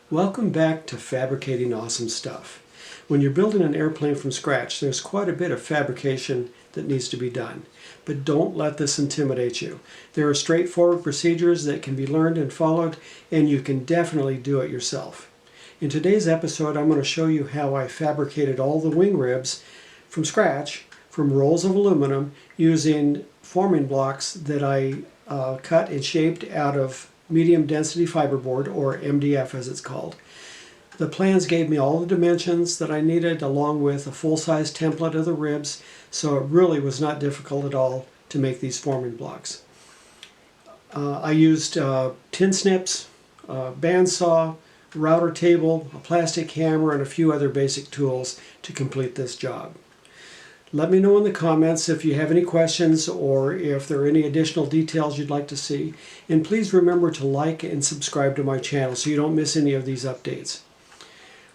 Welcome back to Fabricating Awesome Stuff. When you're building an airplane from scratch, there's quite a bit of fabrication that needs to be done. But don't let this intimidate you. There are straightforward procedures that can be learned and followed, and you can definitely do it yourself. In today's episode, I'm going to show you how I fabricated all the wing ribs from scratch from rolls of aluminum using forming blocks that I cut and shaped out of medium density fiberboard, or MDF as it's called. The plans gave me all the dimensions that I needed, along with a full-size template of the ribs, so it really was not difficult at all to make these forming blocks. I used tin snips, bandsaw, router table, a plastic hammer, and a few other basic tools to complete this job. Let me know in the comments if you have any questions or if there are any additional details you'd like to see. And please remember to like and subscribe to my channel so you don't miss any of these updates.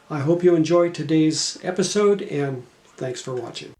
I hope you enjoyed today's episode, and thanks for watching.